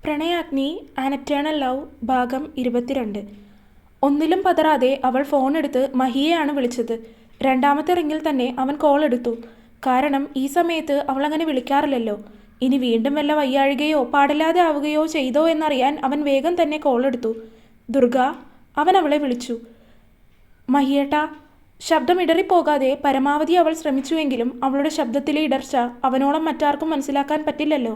Pranayagni an eternal love ഭാഗം 22. ഒന്നിലും പതറാതെ അവൾ ഫോണെടുത്ത് മഹിയെയാണ് വിളിച്ചത്. രണ്ടാമത്തെ റിങ്ങിൽ തന്നെ അവൻ കോൾ എടുത്തു. കാരണം ഈ സമയത്ത് അവളങ്ങനെ വിളിക്കാറില്ലല്ലോ. ഇനി വീണ്ടും വല്ല വയ്യാഴുകയോ പാടില്ലാതെ ആവുകയോ ചെയ്തോ എന്നറിയാൻ അവൻ വേഗം തന്നെ കോൾ എടുത്തു. ദുർഗ, അവൻ അവളെ വിളിച്ചു. മഹിയേട്ടാ. ശബ്ദം ഇടറിപ്പോകാതെ പരമാവധി അവൾ ശ്രമിച്ചുവെങ്കിലും അവളുടെ ശബ്ദത്തിലെ ഇടർച്ച അവനോളം മറ്റാർക്കും മനസ്സിലാക്കാൻ പറ്റില്ലല്ലോ.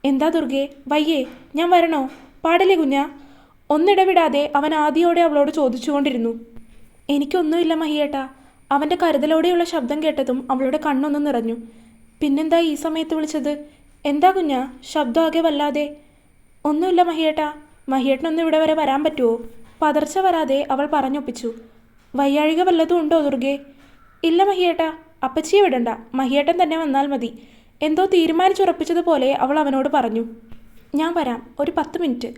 എന്താ ദുർഗേ, വയ്യേ? ഞാൻ വരണോ? പാടില്ലേ കുഞ്ഞാ? ഒന്നിടവിടാതെ അവൻ ആദിയോടെ അവളോട് ചോദിച്ചുകൊണ്ടിരുന്നു. എനിക്കൊന്നുമില്ല മഹിയേട്ടാ. അവൻ്റെ കരുതലോടെയുള്ള ശബ്ദം കേട്ടതും അവളുടെ കണ്ണൊന്ന് നിറഞ്ഞു. പിന്നെന്താ ഈ സമയത്ത് വിളിച്ചത്? എന്താ കുഞ്ഞാ, ശബ്ദം ആകെ വല്ലാതെ? ഒന്നുമില്ല മഹിയേട്ടാ. മഹിയേട്ടനൊന്ന് ഇവിടെ വരെ വരാൻ പറ്റുമോ? പതർച്ച വരാതെ അവൾ പറഞ്ഞൊപ്പിച്ചു. വയ്യാഴിക വല്ലതും ഉണ്ടോ ദുർഗേ? ഇല്ല മഹിയേട്ടാ. അപ്പച്ചിയെ വിടണ്ട, മഹിയേട്ടൻ തന്നെ വന്നാൽ മതി. എന്തോ തീരുമാനിച്ചുറപ്പിച്ചതുപോലെ അവൾ അവനോട് പറഞ്ഞു. ഞാൻ വരാം, ഒരു 10 മിനിറ്റ്.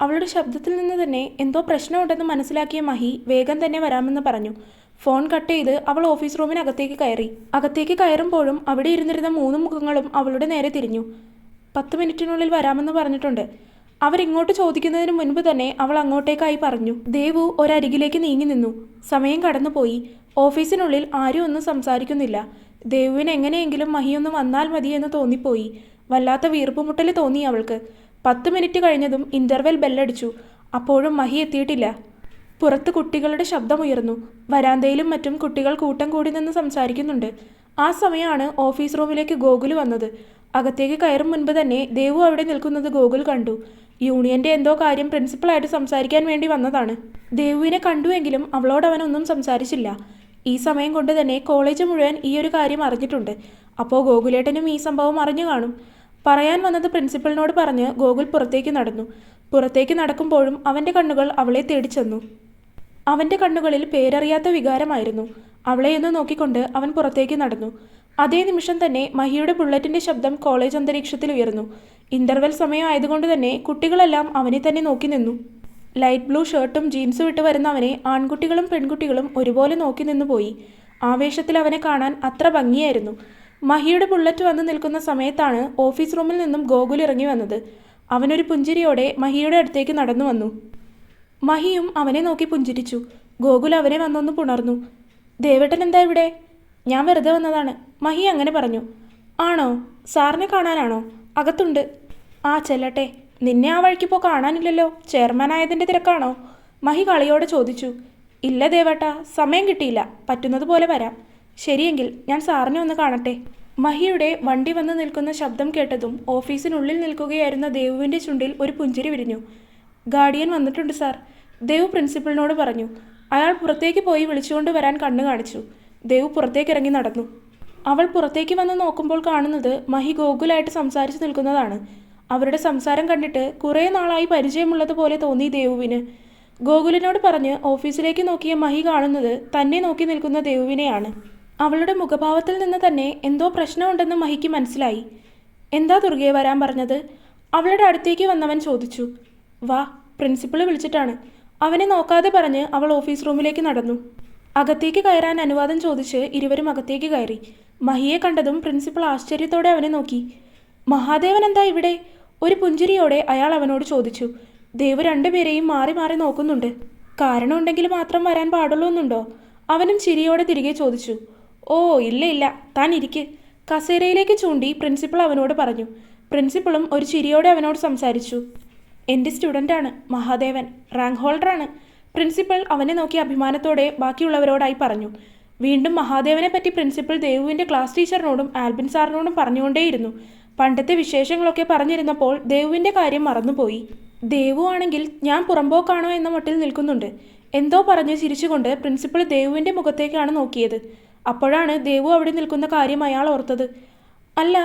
അവളുടെ ശബ്ദത്തിൽ നിന്ന് തന്നെ എന്തോ പ്രശ്നമുണ്ടെന്ന് മനസ്സിലാക്കിയ മഹി വേഗം തന്നെ വരാമെന്ന് പറഞ്ഞു. ഫോൺ കട്ട് ചെയ്ത് അവൾ ഓഫീസ് റൂമിനകത്തേക്ക് കയറി. അകത്തേക്ക് കയറുമ്പോഴും അവിടെ ഇരുന്നിരുന്ന 3 മുഖങ്ങളും അവളുടെ നേരെ തിരിഞ്ഞു. 10 മിനിറ്റിനുള്ളിൽ വരാമെന്ന് പറഞ്ഞിട്ടുണ്ട്. അവരിങ്ങോട്ട് ചോദിക്കുന്നതിന് മുൻപ് തന്നെ അവൾ അങ്ങോട്ടേക്കായി പറഞ്ഞു. ദേവു ഒരരികിലേക്ക് നീങ്ങി നിന്നു. സമയം കടന്നുപോയി. ഓഫീസിനുള്ളിൽ ആരും ഒന്നും സംസാരിക്കുന്നില്ല. ദേവുവിന് എങ്ങനെയെങ്കിലും മഹിയൊന്ന് വന്നാൽ മതിയെന്ന് തോന്നിപ്പോയി. വല്ലാത്ത വീർപ്പുമുട്ടൽ തോന്നി അവൾക്ക്. 10 മിനിറ്റ് കഴിഞ്ഞതും ഇന്റർവെൽ ബെല്ലടിച്ചു. അപ്പോഴും മഹി എത്തിയിട്ടില്ല. പുറത്ത് കുട്ടികളുടെ ശബ്ദമുയർന്നു. വരാന്തയിലും മറ്റും കുട്ടികൾ കൂട്ടം കൂടി നിന്ന് സംസാരിക്കുന്നുണ്ട്. ആ സമയമാണ് ഓഫീസ് റൂമിലേക്ക് ഗോകുൽ വന്നത്. അകത്തേക്ക് കയറും മുൻപ് തന്നെ ദേവു അവിടെ നിൽക്കുന്നത് ഗോകുൽ കണ്ടു. യൂണിയന്റെ എന്തോ കാര്യം പ്രിൻസിപ്പളായിട്ട് സംസാരിക്കാൻ വേണ്ടി വന്നതാണ്. ദേവുവിനെ കണ്ടുവെങ്കിലും അവളോട് അവനൊന്നും സംസാരിച്ചില്ല. ഈ സമയം കൊണ്ട് തന്നെ കോളേജ് മുഴുവൻ ഈ ഒരു കാര്യം അറിഞ്ഞിട്ടുണ്ട്. അപ്പോൾ ഗോകുലേട്ടനും ഈ സംഭവം അറിഞ്ഞു കാണും. പറയാൻ വന്നത് പ്രിൻസിപ്പളിനോട് പറഞ്ഞ് ഗോകുൽ പുറത്തേക്ക് നടന്നു. പുറത്തേക്ക് നടക്കുമ്പോഴും അവൻ്റെ കണ്ണുകൾ അവളെ തേടിച്ചെന്നു. അവൻ്റെ കണ്ണുകളിൽ പേരറിയാത്ത വികാരമായിരുന്നു. അവളെയൊന്ന് നോക്കിക്കൊണ്ട് അവൻ പുറത്തേക്ക് നടന്നു. അതേ നിമിഷം തന്നെ മഹിയുടെ ബുള്ളറ്റിൻ്റെ ശബ്ദം കോളേജ് അന്തരീക്ഷത്തിൽ ഉയർന്നു. ഇന്റർവെൽ സമയം ആയതുകൊണ്ട് തന്നെ കുട്ടികളെല്ലാം അവനെ തന്നെ നോക്കി നിന്നു. ലൈറ്റ് ബ്ലൂ ഷർട്ടും ജീൻസും ഇട്ട് വരുന്ന അവനെ ആൺകുട്ടികളും പെൺകുട്ടികളും ഒരുപോലെ നോക്കി നിന്നു പോയി. ആവേശത്തിൽ അവനെ കാണാൻ അത്ര ഭംഗിയായിരുന്നു. മഹിയുടെ ബുള്ളറ്റ് വന്ന് നിൽക്കുന്ന സമയത്താണ് ഓഫീസ് റൂമിൽ നിന്നും ഗോകുൽ ഇറങ്ങി വന്നത്. അവനൊരു പുഞ്ചിരിയോടെ മഹിയുടെ അടുത്തേക്ക് നടന്നു വന്നു. മഹിയും അവനെ നോക്കി പുഞ്ചിരിച്ചു. ഗോകുൽ അവനെ വന്നൊന്ന് പുണർന്നു. ദേവേട്ടൻ എന്താ ഇവിടെ? ഞാൻ വെറുതെ വന്നതാണ്, മഹി അങ്ങനെ പറഞ്ഞു. ആണോ? സാറിനെ കാണാനാണോ? അകത്തുണ്ട്. ആ ചെല്ലട്ടെ. നിന്നെ ആ വഴിക്കിപ്പോൾ കാണാനില്ലല്ലോ. ചെയർമാനായതിൻ്റെ തിരക്കാണോ? മഹി കളിയോടെ ചോദിച്ചു. ഇല്ല ദേവേട്ടാ, സമയം കിട്ടിയില്ല. പറ്റുന്നത് പോലെ വരാം. ശരിയെങ്കിൽ ഞാൻ സാറിനെ ഒന്ന് കാണട്ടെ. മഹിയുടെ വണ്ടി വന്ന് നിൽക്കുന്ന ശബ്ദം കേട്ടതും ഓഫീസിനുള്ളിൽ നിൽക്കുകയായിരുന്ന ദേവുവിൻ്റെ ചുണ്ടിൽ ഒരു പുഞ്ചിരി വിരിഞ്ഞു. ഗാർഡിയൻ വന്നിട്ടുണ്ട് സാർ, ദേവു പ്രിൻസിപ്പളിനോട് പറഞ്ഞു. അയാൾ പുറത്തേക്ക് പോയി വിളിച്ചുകൊണ്ട് വരാൻ കണ്ണു കാണിച്ചു. ദേവു പുറത്തേക്ക് ഇറങ്ങി നടന്നു. അവൾ പുറത്തേക്ക് വന്ന് നോക്കുമ്പോൾ കാണുന്നത് മഹി ഗോകുലായിട്ട് സംസാരിച്ച് നിൽക്കുന്നതാണ്. അവരുടെ സംസാരം കണ്ടിട്ട് കുറേ നാളായി പരിചയമുള്ളതുപോലെ തോന്നി ദേവുവിന്. ഗോകുലിനോട് പറഞ്ഞ് ഓഫീസിലേക്ക് നോക്കിയ മഹി കാണുന്നത് തന്നെ നോക്കി നിൽക്കുന്ന ദേവുവിനെയാണ്. അവളുടെ മുഖഭാവത്തിൽ നിന്ന് തന്നെ എന്തോ പ്രശ്നമുണ്ടെന്ന് മഹിക്ക് മനസ്സിലായി. എന്താ ദുർഗയെ വരാൻ പറഞ്ഞത്? അവളുടെ അടുത്തേക്ക് വന്നവൻ ചോദിച്ചു. വാ, പ്രിൻസിപ്പൾ വിളിച്ചിട്ടാണ്. അവനെ നോക്കാതെ പറഞ്ഞ് അവൾ ഓഫീസ് റൂമിലേക്ക് നടന്നു. അകത്തേക്ക് കയറാൻ അനുവാദം ചോദിച്ച് ഇരുവരും അകത്തേക്ക് കയറി. മഹിയെ കണ്ടതും പ്രിൻസിപ്പൾ ആശ്ചര്യത്തോടെ അവനെ നോക്കി. മഹാദേവൻ എന്താ ഇവിടെ? ഒരു പുഞ്ചിരിയോടെ അയാൾ അവനോട് ചോദിച്ചു. ദേവ് രണ്ടുപേരെയും മാറി മാറി നോക്കുന്നുണ്ട്. കാരണമുണ്ടെങ്കിൽ മാത്രം വരാൻ പാടുള്ളൂ എന്നുണ്ടോ? അവനും ചിരിയോടെ തിരികെ ചോദിച്ചു. ഓ ഇല്ല ഇല്ല, താൻ ഇരിക്ക്. കസേരയിലേക്ക് ചൂണ്ടി പ്രിൻസിപ്പൾ അവനോട് പറഞ്ഞു. പ്രിൻസിപ്പളും ഒരു ചിരിയോടെ അവനോട് സംസാരിച്ചു. എൻ്റെ സ്റ്റുഡൻ്റാണ് മഹാദേവൻ, റാങ്ക് ഹോൾഡറാണ്. പ്രിൻസിപ്പൾ അവനെ നോക്കി അഭിമാനത്തോടെ ബാക്കിയുള്ളവരോടായി പറഞ്ഞു. വീണ്ടും മഹാദേവനെ പറ്റി പ്രിൻസിപ്പൾ ദേവുവിൻ്റെ ക്ലാസ് ടീച്ചറിനോടും ആൽബിൻ സാറിനോടും പറഞ്ഞുകൊണ്ടേയിരുന്നു. പണ്ടത്തെ വിശേഷങ്ങളൊക്കെ പറഞ്ഞിരുന്നപ്പോൾ ദേവുവിൻ്റെ കാര്യം മറന്നുപോയി. ദേവു ആണെങ്കിൽ ഞാൻ പുറമ്പോക്കാണോ എന്ന മട്ടിൽ നിൽക്കുന്നുണ്ട്. എന്തോ പറഞ്ഞ് ചിരിച്ചുകൊണ്ട് പ്രിൻസിപ്പൾ ദേവുവിൻ്റെ മുഖത്തേക്കാണ് നോക്കിയത്. അപ്പോഴാണ് ദേവു അവിടെ നിൽക്കുന്ന കാര്യം അയാൾ ഓർത്തത്. അല്ല,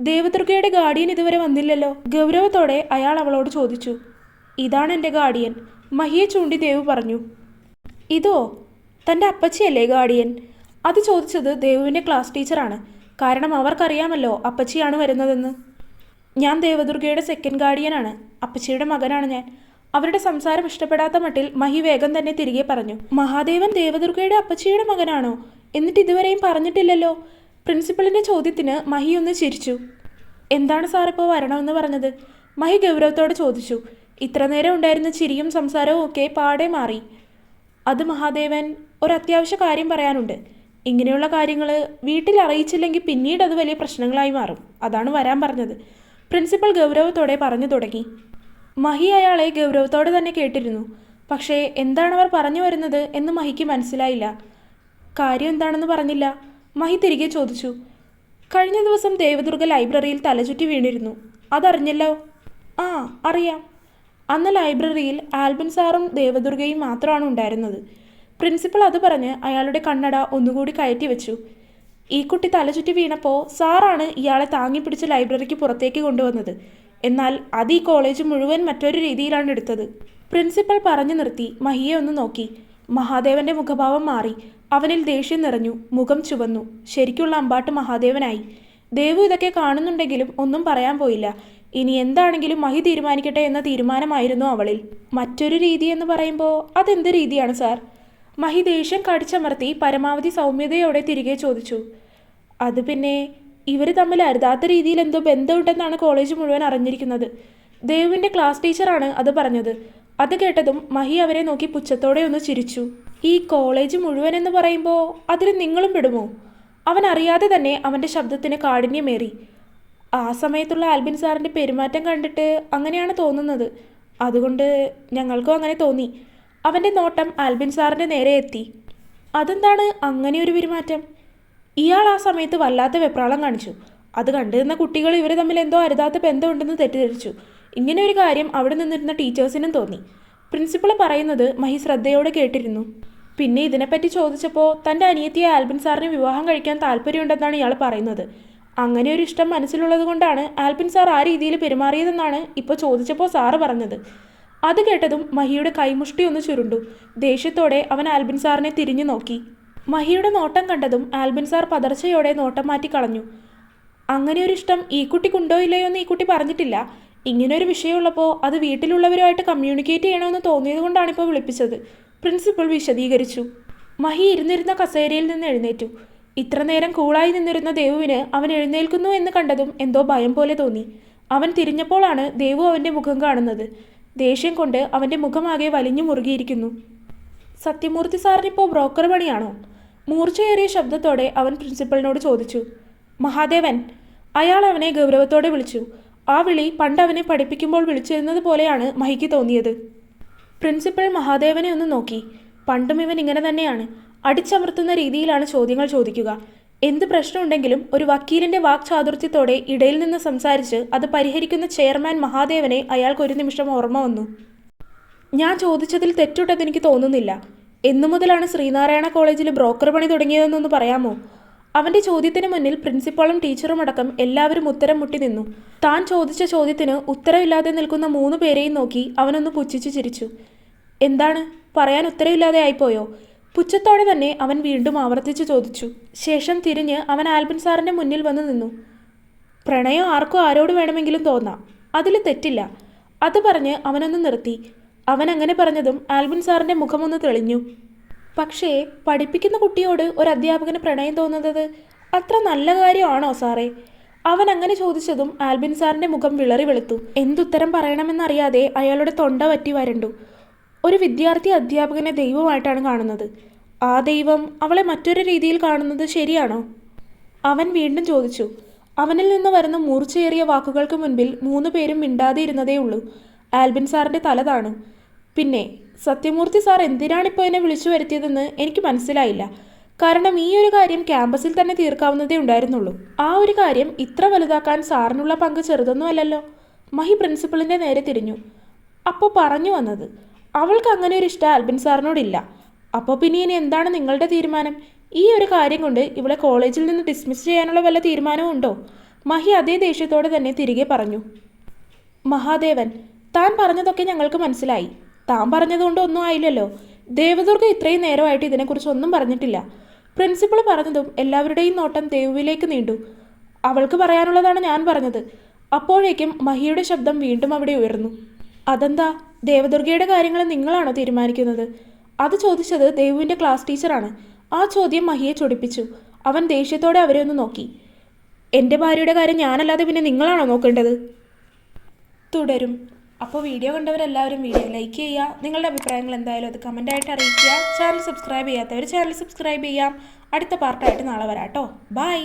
ദേവദുർഗയുടെ ഗാർഡിയൻ ഇതുവരെ വന്നില്ലല്ലോ? ഗൗരവത്തോടെ അയാൾ അവളോട് ചോദിച്ചു. ഇതാണ് എൻ്റെ ഗാർഡിയൻ, മഹിയെ ചൂണ്ടി ദേവു പറഞ്ഞു. ഇതോ? തൻ്റെ അപ്പച്ചിയല്ലേ ഗാർഡിയൻ? അത് ചോദിച്ചത് ദേവുവിൻ്റെ ക്ലാസ് ടീച്ചറാണ്. കാരണം അവർക്കറിയാമല്ലോ അപ്പച്ചിയാണ് വരുന്നതെന്ന്. ഞാൻ ദേവദുർഗയുടെ സെക്കൻഡ് ഗാർഡിയനാണ്. അപ്പച്ചിയുടെ മകനാണ് ഞാൻ. അവരുടെ സംസാരം ഇഷ്ടപ്പെടാത്ത മട്ടിൽ മഹി വേഗം തന്നെ തിരികെ പറഞ്ഞു. മഹാദേവൻ ദേവദുർഗയുടെ അപ്പച്ചിയുടെ മകനാണോ? എന്നിട്ട് ഇതുവരെയും പറഞ്ഞിട്ടില്ലല്ലോ. പ്രിൻസിപ്പളിൻ്റെ ചോദ്യത്തിന് മഹി ഒന്ന് ചിരിച്ചു. എന്താണ് സാർ ഇപ്പോൾ വരണമെന്ന് പറഞ്ഞത്? മഹി ഗൗരവത്തോടെ ചോദിച്ചു. ഇത്ര നേരം ഉണ്ടായിരുന്ന ചിരിയും സംസാരവും ഒക്കെ പാടെ മാറി. അത് മഹാദേവൻ, ഒരു അത്യാവശ്യ കാര്യം പറയാനുണ്ട്. ഇങ്ങനെയുള്ള കാര്യങ്ങൾ വീട്ടിൽ അറിയിച്ചില്ലെങ്കിൽ പിന്നീട് അത് വലിയ പ്രശ്നങ്ങളായി മാറും. അതാണ് വരാൻ പറഞ്ഞത്. പ്രിൻസിപ്പൽ ഗൗരവത്തോടെ പറഞ്ഞു തുടങ്ങി. മഹി അയാളെ ഗൗരവത്തോടെ തന്നെ കേട്ടിരുന്നു. പക്ഷേ എന്താണവർ പറഞ്ഞു വരുന്നത് എന്ന് മഹിക്ക് മനസ്സിലായില്ല. കാര്യം എന്താണെന്ന് പറഞ്ഞില്ല. മഹി തിരികെ ചോദിച്ചു. കഴിഞ്ഞ ദിവസം ദേവദുർഗ ലൈബ്രറിയിൽ തലചുറ്റി വീണിരുന്നു. അതറിഞ്ഞല്ലോ? ആ, അറിയാം. അന്ന് ലൈബ്രറിയിൽ ആൽബിൻ സാറും ദേവദുർഗയും മാത്രമാണ് ഉണ്ടായിരുന്നത്. പ്രിൻസിപ്പൽ അത് പറഞ്ഞ് അയാളുടെ കണ്ണട ഒന്നുകൂടി കയറ്റി വെച്ചു. ഈ കുട്ടി തലചുറ്റി വീണപ്പോൾ സാറാണ് ഇയാളെ താങ്ങിപ്പിടിച്ച് ലൈബ്രറിക്ക് പുറത്തേക്ക് കൊണ്ടുവന്നത്. എന്നാൽ അത് ഈ കോളേജ് മുഴുവൻ മറ്റൊരു രീതിയിലാണ് എടുത്തത്. പ്രിൻസിപ്പൽ പറഞ്ഞു നിർത്തി മഹിയെ ഒന്ന് നോക്കി. മഹാദേവന്റെ മുഖഭാവം മാറി. അവനിൽ ദേഷ്യം നിറഞ്ഞു. മുഖം ചുവന്നു. ശരിക്കുള്ള അമ്പാട്ട് മഹാദേവനായി. ദേവു ഇതൊക്കെ കാണുന്നുണ്ടെങ്കിലും ഒന്നും പറയാൻ പോയില്ല. ഇനി എന്താണെങ്കിലും മഹി തീരുമാനിക്കട്ടെ എന്ന തീരുമാനമായിരുന്നു അവളിൽ. മറ്റൊരു രീതി എന്ന് പറയുമ്പോൾ അതെന്ത് രീതിയാണ് സാർ? മഹി ദേഷ്യം കടിച്ചമർത്തി പരമാവധി സൗമ്യതയോടെ തിരികെ ചോദിച്ചു. അത് പിന്നെ ഇവർ തമ്മിൽ അരുതാത്ത രീതിയിൽ എന്തോ ബന്ധമുണ്ടെന്നാണ് കോളേജ് മുഴുവൻ അറിഞ്ഞിരിക്കുന്നത്. ദേവുവിൻ്റെ ക്ലാസ് ടീച്ചറാണ് അത് പറഞ്ഞത്. അത് കേട്ടതും മഹി അവരെ നോക്കി പുച്ഛത്തോടെ ഒന്ന് ചിരിച്ചു. ഈ കോളേജ് മുഴുവൻ എന്ന് പറയുമ്പോൾ അതിൽ നിങ്ങളും പെടുമോ? അവൻ അറിയാതെ തന്നെ അവൻ്റെ ശബ്ദത്തിന് കാഠിന്യമേറി. ആ സമയത്തുള്ള ആൽബിൻ സാറിൻ്റെ പെരുമാറ്റം കണ്ടിട്ട് അങ്ങനെയാണ് തോന്നുന്നത്. അതുകൊണ്ട് ഞങ്ങൾക്കും അങ്ങനെ തോന്നി. അവൻ്റെ നോട്ടം ആൽബിൻ സാറിൻ്റെ നേരെ എത്തി. അതെന്താണ് അങ്ങനെ ഒരു പെരുമാറ്റം? ഇയാൾ ആ സമയത്ത് വല്ലാത്ത വെപ്രാളം കാണിച്ചു. അത് കണ്ടിരുന്ന കുട്ടികൾ ഇവർ തമ്മിൽ എന്തോ അരുതാത്ത ബന്ധമുണ്ടെന്ന് തെറ്റിദ്ധരിച്ചു. ഇങ്ങനെ ഒരു കാര്യം അവിടെ നിന്നിരുന്ന ടീച്ചേഴ്സിനും തോന്നി. പ്രിൻസിപ്പൾ പറയുന്നത് മഹി ശ്രദ്ധയോടെ കേട്ടിരുന്നു. പിന്നെ ഇതിനെപ്പറ്റി ചോദിച്ചപ്പോൾ തൻ്റെ അനിയത്തിയെ ആൽബിൻ സാറിന് വിവാഹം കഴിക്കാൻ താല്പര്യമുണ്ടെന്നാണ് ഇയാൾ പറയുന്നത്. അങ്ങനെ ഒരു ഇഷ്ടം മനസ്സിലുള്ളത് കൊണ്ടാണ് ആൽബിൻ സാർ ആ രീതിയിൽ പെരുമാറിയതെന്നാണ് ഇപ്പോൾ ചോദിച്ചപ്പോൾ സാറ് പറഞ്ഞത്. അത് കേട്ടതും മഹിയുടെ കൈമുഷ്ടി ഒന്ന് ചുരുണ്ടു. ദേഷ്യത്തോടെ അവൻ ആൽബിൻ സാറിനെ തിരിഞ്ഞു നോക്കി. മഹിയുടെ നോട്ടം കണ്ടതും ആൽബിൻ സാർ പതർച്ചയോടെ നോട്ടം മാറ്റി കളഞ്ഞു. അങ്ങനെ ഒരു ഇഷ്ടം ഈ കുട്ടിക്കുണ്ടോ ഇല്ലയോ എന്ന് ഈ കുട്ടി പറഞ്ഞിട്ടില്ല. ഇങ്ങനൊരു വിഷയമുള്ളപ്പോൾ അത് വീട്ടിലുള്ളവരുമായിട്ട് കമ്മ്യൂണിക്കേറ്റ് ചെയ്യണമെന്ന് തോന്നിയത് കൊണ്ടാണ് ഇപ്പോൾ വിളിപ്പിച്ചത്. പ്രിൻസിപ്പൽ വിശദീകരിച്ചു. മഹി ഇരുന്നിരുന്ന കസേരയിൽ നിന്ന് എഴുന്നേറ്റു. ഇത്ര നേരം കൂളായി നിന്നിരുന്ന ദേവുവിന് അവൻ എഴുന്നേൽക്കുന്നു എന്ന് കണ്ടതും എന്തോ ഭയം പോലെ തോന്നി. അവൻ തിരിഞ്ഞപ്പോഴാണ് ദേവു അവൻ്റെ മുഖം കാണുന്നത്. ദേഷ്യം കൊണ്ട് അവൻ്റെ മുഖമാകെ വലിഞ്ഞു മുറുകിയിരിക്കുന്നു. സത്യമൂർത്തി സാറിനിപ്പോൾ ബ്രോക്കർ പണിയാണോ? മൂർച്ചയേറിയ ശബ്ദത്തോടെ അവൻ പ്രിൻസിപ്പലിനോട് ചോദിച്ചു. മഹാദേവൻ! അയാൾ അവനെ ഗൗരവത്തോടെ വിളിച്ചു. ആ വിളി പണ്ട് അവനെ പഠിപ്പിക്കുമ്പോൾ വിളിച്ചിരുന്നത് പോലെയാണ് മഹിക്ക് തോന്നിയത്. പ്രിൻസിപ്പൽ മഹാദേവനെ ഒന്ന് നോക്കി. പണ്ടും ഇവൻ ഇങ്ങനെ തന്നെയാണ്. അടിച്ചമർത്തുന്ന രീതിയിലാണ് ചോദ്യങ്ങൾ ചോദിക്കുക. എന്ത് പ്രശ്നമുണ്ടെങ്കിലും ഒരു വക്കീലിൻ്റെ വാക്ചാതുര്യത്തോടെ ഇടയിൽ നിന്ന് സംസാരിച്ച് അത് പരിഹരിക്കുന്ന ചെയർമാൻ മഹാദേവനെ അയാൾക്കൊരു നിമിഷം ഓർമ്മ വന്നു. ഞാൻ ചോദിച്ചതിൽ തെറ്റുണ്ടെന്ന് എനിക്ക് തോന്നുന്നില്ല. എന്നു മുതലാണ് ശ്രീനാരായണ കോളേജിൽ ബ്രോക്കർ പണി തുടങ്ങിയതെന്നൊന്ന് പറയാമോ? അവൻ്റെ ചോദ്യത്തിന് മുന്നിൽ പ്രിൻസിപ്പളും ടീച്ചറും അടക്കം എല്ലാവരും ഉത്തരം മുട്ടി നിന്നു. താൻ ചോദിച്ച ചോദ്യത്തിന് ഉത്തരവില്ലാതെ നിൽക്കുന്ന 3 പേരെയും നോക്കി അവനൊന്ന് പുച്ഛിച്ചു ചിരിച്ചു. എന്താണ്, പറയാൻ ഉത്തരവില്ലാതെ ആയിപ്പോയോ? പുച്ഛത്തോടെ തന്നെ അവൻ വീണ്ടും ആവർത്തിച്ചു ചോദിച്ചു. ശേഷം തിരിഞ്ഞ് അവൻ ആൽബിൻ സാറിൻ്റെ മുന്നിൽ വന്ന് നിന്നു. പ്രണയം ആർക്കും ആരോട് വേണമെങ്കിലും തോന്നാം, അതിൽ തെറ്റില്ല. അത് പറഞ്ഞ് അവനൊന്ന് നിർത്തി. അവൻ അങ്ങനെ പറഞ്ഞതും ആൽബിൻ സാറിൻ്റെ മുഖമൊന്ന് തെളിഞ്ഞു. പക്ഷേ പഠിപ്പിക്കുന്ന കുട്ടിയോട് ഒരു അധ്യാപകന് പ്രണയം തോന്നുന്നത് അത്ര നല്ല കാര്യമാണോ സാറേ? അവൻ അങ്ങനെ ചോദിച്ചതും ആൽബിൻ സാറിൻ്റെ മുഖം വിളറി വെളുത്തു. എന്തുത്തരം പറയണമെന്നറിയാതെ അയാളുടെ തൊണ്ട വറ്റി വരണ്ടു. ഒരു വിദ്യാർത്ഥി അധ്യാപകനെ ദൈവമായിട്ടാണ് കാണുന്നത്. ആ ദൈവം അവളെ മറ്റൊരു രീതിയിൽ കാണുന്നത് ശരിയാണോ? അവൻ വീണ്ടും ചോദിച്ചു. അവനിൽ നിന്ന് വരുന്ന മൂർച്ചയേറിയ വാക്കുകൾക്ക് മുൻപിൽ 3 പേരും മിണ്ടാതെ ഇരുന്നതേ ഉള്ളൂ. ആൽബിൻ സാറിൻ്റെ തല താണു. പിന്നെ സത്യമൂർത്തി സാർ എന്തിനാണിപ്പോൾ എന്നെ വിളിച്ചു വരുത്തിയതെന്ന് എനിക്ക് മനസ്സിലായില്ല. കാരണം ഈ ഒരു കാര്യം ക്യാമ്പസിൽ തന്നെ തീർക്കാവുന്നതേ ഉണ്ടായിരുന്നുള്ളൂ. ആ ഒരു കാര്യം ഇത്ര വലുതാക്കാൻ സാറിനുള്ള പങ്ക് ചെറുതൊന്നും അല്ലല്ലോ. മഹി പ്രിൻസിപ്പളിൻ്റെ നേരെ തിരിഞ്ഞു. അപ്പോൾ പറഞ്ഞു വന്നത്, അവൾക്ക് അങ്ങനെ ഒരു ഇഷ്ടം ആൽബിൻ സാറിനോടില്ല. അപ്പോൾ പിന്നെ ഇനി എന്താണ് നിങ്ങളുടെ തീരുമാനം? ഈ ഒരു കാര്യം കൊണ്ട് ഇവളെ കോളേജിൽ നിന്ന് ഡിസ്മിസ് ചെയ്യാനുള്ള വല്ല തീരുമാനവും ഉണ്ടോ? മഹി അതേ ദേഷ്യത്തോടെ തന്നെ തിരികെ പറഞ്ഞു. മഹാദേവൻ, താൻ പറഞ്ഞതൊക്കെ ഞങ്ങൾക്ക് മനസ്സിലായി. താൻ പറഞ്ഞതുകൊണ്ട് ഒന്നും ആയില്ലല്ലോ. ദേവദുർഗ ഇത്രയും നേരമായിട്ട് ഇതിനെക്കുറിച്ച് ഒന്നും പറഞ്ഞിട്ടില്ല. പ്രിൻസിപ്പൾ പറഞ്ഞതും എല്ലാവരുടെയും നോട്ടം ദേവുവിലേക്ക് നീണ്ടു. അവൾക്ക് പറയാനുള്ളതാണ് ഞാൻ പറഞ്ഞത്. അപ്പോഴേക്കും മഹിയുടെ ശബ്ദം വീണ്ടും അവിടെ ഉയർന്നു. അതെന്താ, ദേവദുർഗയുടെ കാര്യങ്ങൾ നിങ്ങളാണോ തീരുമാനിക്കുന്നത്? അത് ചോദിച്ചത് ദേവുവിൻ്റെ ക്ലാസ് ടീച്ചറാണ്. ആ ചോദ്യം മഹിയെ ചൊടിപ്പിച്ചു. അവൻ ദേഷ്യത്തോടെ അവരെ ഒന്ന് നോക്കി. എൻ്റെ ഭാര്യയുടെ കാര്യം ഞാനല്ലാതെ പിന്നെ നിങ്ങളാണോ നോക്കേണ്ടത്? തുടരും. അപ്പോൾ വീഡിയോ കണ്ടവരെല്ലാവരും വീഡിയോ ലൈക്ക് ചെയ്യുക. നിങ്ങളുടെ അഭിപ്രായങ്ങൾ എന്തായാലും അത് കമൻ്റായിട്ട് അറിയിക്കുക. ചാനൽ സബ്സ്ക്രൈബ് ചെയ്യാത്തവർ ചാനൽ സബ്സ്ക്രൈബ് ചെയ്യാം. അടുത്ത പാർട്ടായിട്ട് നാളെ വരാം കേട്ടോ. ബൈ.